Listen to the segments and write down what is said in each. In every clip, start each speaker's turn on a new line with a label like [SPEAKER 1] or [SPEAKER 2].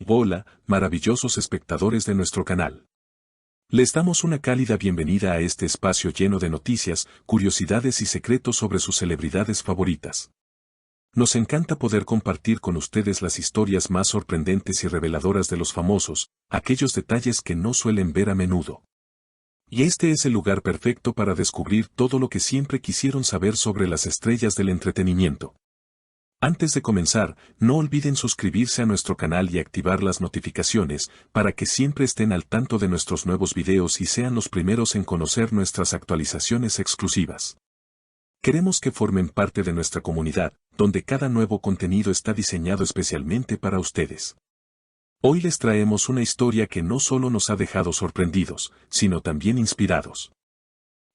[SPEAKER 1] Hola, maravillosos espectadores de nuestro canal. Les damos una cálida bienvenida a este espacio lleno de noticias, curiosidades y secretos sobre sus celebridades favoritas. Nos encanta poder compartir con ustedes las historias más sorprendentes y reveladoras de los famosos, aquellos detalles que no suelen ver a menudo. Y este es el lugar perfecto para descubrir todo lo que siempre quisieron saber sobre las estrellas del entretenimiento. Antes de comenzar, no olviden suscribirse a nuestro canal y activar las notificaciones para que siempre estén al tanto de nuestros nuevos videos y sean los primeros en conocer nuestras actualizaciones exclusivas. Queremos que formen parte de nuestra comunidad, donde cada nuevo contenido está diseñado especialmente para ustedes. Hoy les traemos una historia que no solo nos ha dejado sorprendidos, sino también inspirados.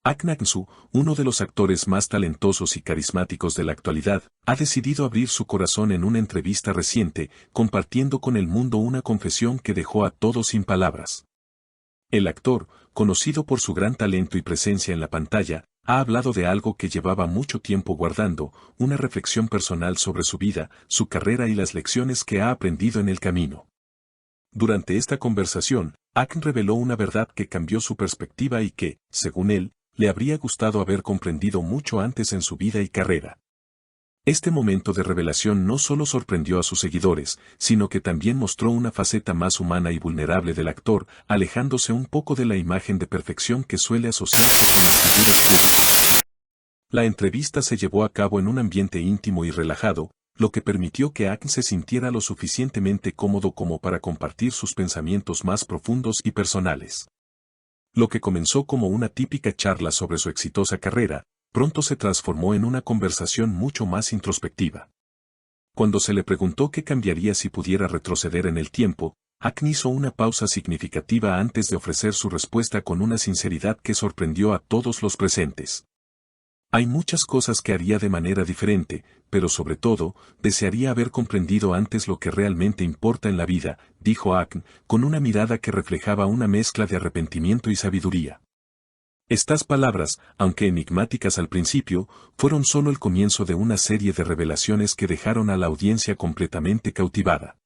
[SPEAKER 1] Ahn Nak-soo, uno de los actores más talentosos y carismáticos de la actualidad, ha decidido abrir su corazón en una entrevista reciente, compartiendo con el mundo una confesión que dejó a todos sin palabras. El actor, conocido por su gran talento y presencia en la pantalla, ha hablado de algo que llevaba mucho tiempo guardando, una reflexión personal sobre su vida, su carrera y las lecciones que ha aprendido en el camino. Durante esta conversación, Ahn reveló una verdad que cambió su perspectiva y que, según él, le habría gustado haber comprendido mucho antes en su vida y carrera. Este momento de revelación no solo sorprendió a sus seguidores, sino que también mostró una faceta más humana y vulnerable del actor, alejándose un poco de la imagen de perfección que suele asociarse con las figuras públicas. La entrevista se llevó a cabo en un ambiente íntimo y relajado, lo que permitió que Ahn se sintiera lo suficientemente cómodo como para compartir sus pensamientos más profundos y personales. Lo que comenzó como una típica charla sobre su exitosa carrera, pronto se transformó en una conversación mucho más introspectiva. Cuando se le preguntó qué cambiaría si pudiera retroceder en el tiempo, Ahn hizo una pausa significativa antes de ofrecer su respuesta con una sinceridad que sorprendió a todos los presentes. Hay muchas cosas que haría de manera diferente, pero sobre todo, desearía haber comprendido antes lo que realmente importa en la vida, dijo Ahn, con una mirada que reflejaba una mezcla de arrepentimiento y sabiduría. Estas palabras, aunque enigmáticas al principio, fueron solo el comienzo de una serie de revelaciones que dejaron a la audiencia completamente cautivada.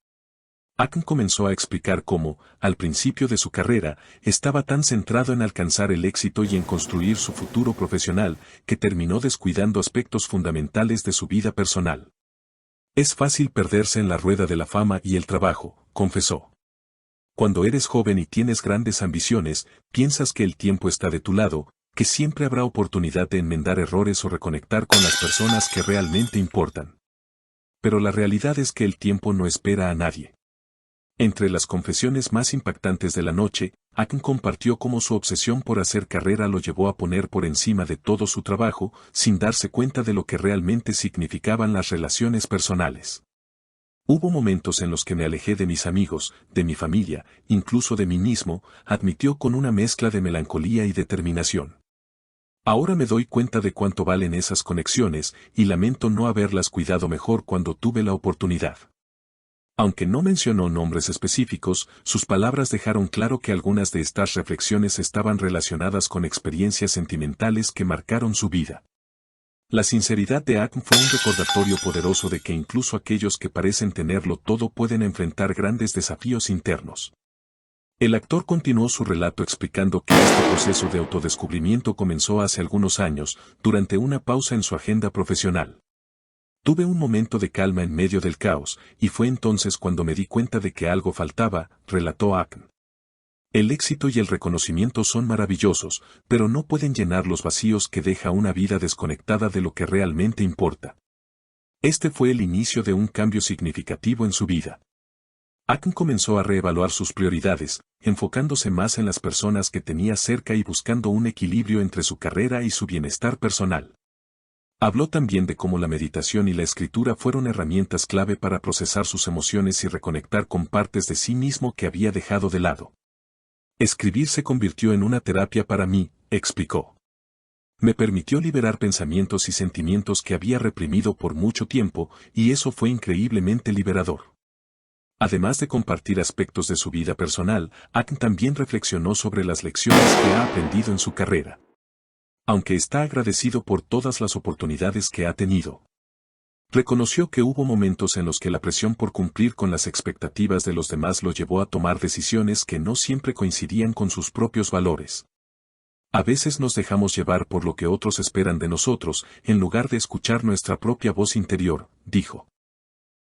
[SPEAKER 1] Ahn comenzó a explicar cómo, al principio de su carrera, estaba tan centrado en alcanzar el éxito y en construir su futuro profesional, que terminó descuidando aspectos fundamentales de su vida personal. Es fácil perderse en la rueda de la fama y el trabajo, confesó. Cuando eres joven y tienes grandes ambiciones, piensas que el tiempo está de tu lado, que siempre habrá oportunidad de enmendar errores o reconectar con las personas que realmente importan. Pero la realidad es que el tiempo no espera a nadie. Entre las confesiones más impactantes de la noche, Ahn compartió cómo su obsesión por hacer carrera lo llevó a poner por encima de todo su trabajo, sin darse cuenta de lo que realmente significaban las relaciones personales. Hubo momentos en los que me alejé de mis amigos, de mi familia, incluso de mí mismo, admitió con una mezcla de melancolía y determinación. Ahora me doy cuenta de cuánto valen esas conexiones, y lamento no haberlas cuidado mejor cuando tuve la oportunidad. Aunque no mencionó nombres específicos, sus palabras dejaron claro que algunas de estas reflexiones estaban relacionadas con experiencias sentimentales que marcaron su vida. La sinceridad de Ahn fue un recordatorio poderoso de que incluso aquellos que parecen tenerlo todo pueden enfrentar grandes desafíos internos. El actor continuó su relato explicando que este proceso de autodescubrimiento comenzó hace algunos años, durante una pausa en su agenda profesional. Tuve un momento de calma en medio del caos, y fue entonces cuando me di cuenta de que algo faltaba, relató Ahn. El éxito y el reconocimiento son maravillosos, pero no pueden llenar los vacíos que deja una vida desconectada de lo que realmente importa. Este fue el inicio de un cambio significativo en su vida. Ahn comenzó a reevaluar sus prioridades, enfocándose más en las personas que tenía cerca y buscando un equilibrio entre su carrera y su bienestar personal. Habló también de cómo la meditación y la escritura fueron herramientas clave para procesar sus emociones y reconectar con partes de sí mismo que había dejado de lado. Escribir se convirtió en una terapia para mí, explicó. Me permitió liberar pensamientos y sentimientos que había reprimido por mucho tiempo, y eso fue increíblemente liberador. Además de compartir aspectos de su vida personal, Ahn también reflexionó sobre las lecciones que ha aprendido en su carrera. Aunque está agradecido por todas las oportunidades que ha tenido. Reconoció que hubo momentos en los que la presión por cumplir con las expectativas de los demás lo llevó a tomar decisiones que no siempre coincidían con sus propios valores. A veces nos dejamos llevar por lo que otros esperan de nosotros, en lugar de escuchar nuestra propia voz interior, dijo.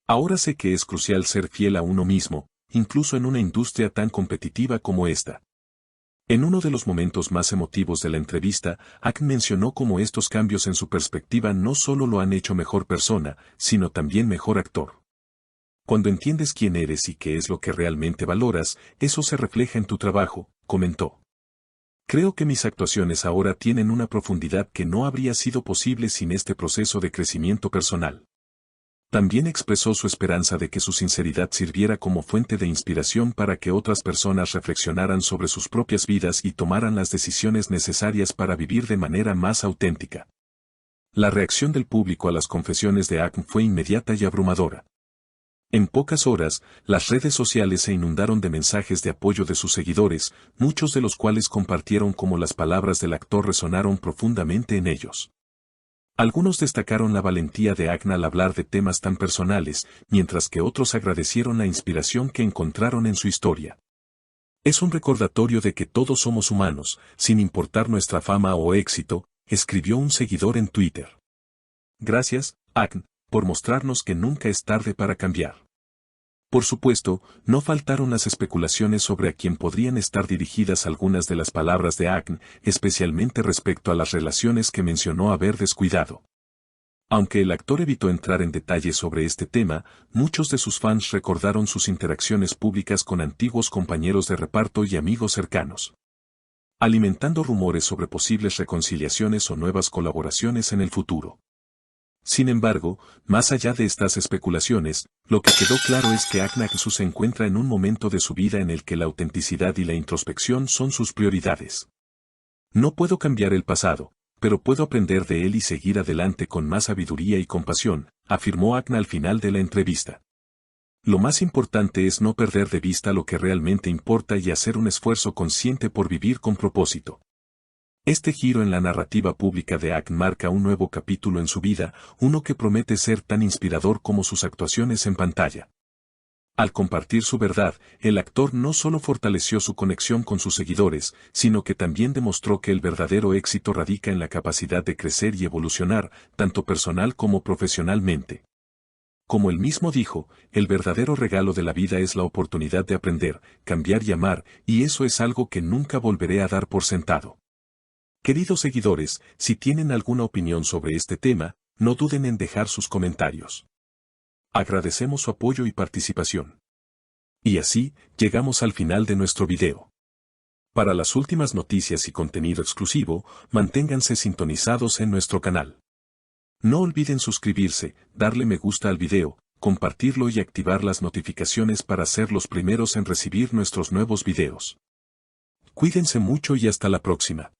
[SPEAKER 1] Ahora sé que es crucial ser fiel a uno mismo, incluso en una industria tan competitiva como esta. En uno de los momentos más emotivos de la entrevista, Ackn mencionó cómo estos cambios en su perspectiva no solo lo han hecho mejor persona, sino también mejor actor. Cuando entiendes quién eres y qué es lo que realmente valoras, eso se refleja en tu trabajo, comentó. Creo que mis actuaciones ahora tienen una profundidad que no habría sido posible sin este proceso de crecimiento personal. También expresó su esperanza de que su sinceridad sirviera como fuente de inspiración para que otras personas reflexionaran sobre sus propias vidas y tomaran las decisiones necesarias para vivir de manera más auténtica. La reacción del público a las confesiones de Ackn fue inmediata y abrumadora. En pocas horas, las redes sociales se inundaron de mensajes de apoyo de sus seguidores, muchos de los cuales compartieron cómo las palabras del actor resonaron profundamente en ellos. Algunos destacaron la valentía de Ackn al hablar de temas tan personales, mientras que otros agradecieron la inspiración que encontraron en su historia. Es un recordatorio de que todos somos humanos, sin importar nuestra fama o éxito, escribió un seguidor en Twitter. Gracias, Ackn, por mostrarnos que nunca es tarde para cambiar. Por supuesto, no faltaron las especulaciones sobre a quién podrían estar dirigidas algunas de las palabras de Ackn, especialmente respecto a las relaciones que mencionó haber descuidado. Aunque el actor evitó entrar en detalles sobre este tema, muchos de sus fans recordaron sus interacciones públicas con antiguos compañeros de reparto y amigos cercanos, alimentando rumores sobre posibles reconciliaciones o nuevas colaboraciones en el futuro. Sin embargo, más allá de estas especulaciones, lo que quedó claro es que Ackn se encuentra en un momento de su vida en el que la autenticidad y la introspección son sus prioridades. No puedo cambiar el pasado, pero puedo aprender de él y seguir adelante con más sabiduría y compasión, afirmó Ackn al final de la entrevista. Lo más importante es no perder de vista lo que realmente importa y hacer un esfuerzo consciente por vivir con propósito. Este giro en la narrativa pública de Ackn marca un nuevo capítulo en su vida, uno que promete ser tan inspirador como sus actuaciones en pantalla. Al compartir su verdad, el actor no solo fortaleció su conexión con sus seguidores, sino que también demostró que el verdadero éxito radica en la capacidad de crecer y evolucionar, tanto personal como profesionalmente. Como él mismo dijo, el verdadero regalo de la vida es la oportunidad de aprender, cambiar y amar, y eso es algo que nunca volveré a dar por sentado. Queridos seguidores, si tienen alguna opinión sobre este tema, no duden en dejar sus comentarios. Agradecemos su apoyo y participación. Y así, llegamos al final de nuestro video. Para las últimas noticias y contenido exclusivo, manténganse sintonizados en nuestro canal. No olviden suscribirse, darle me gusta al video, compartirlo y activar las notificaciones para ser los primeros en recibir nuestros nuevos videos. Cuídense mucho y hasta la próxima.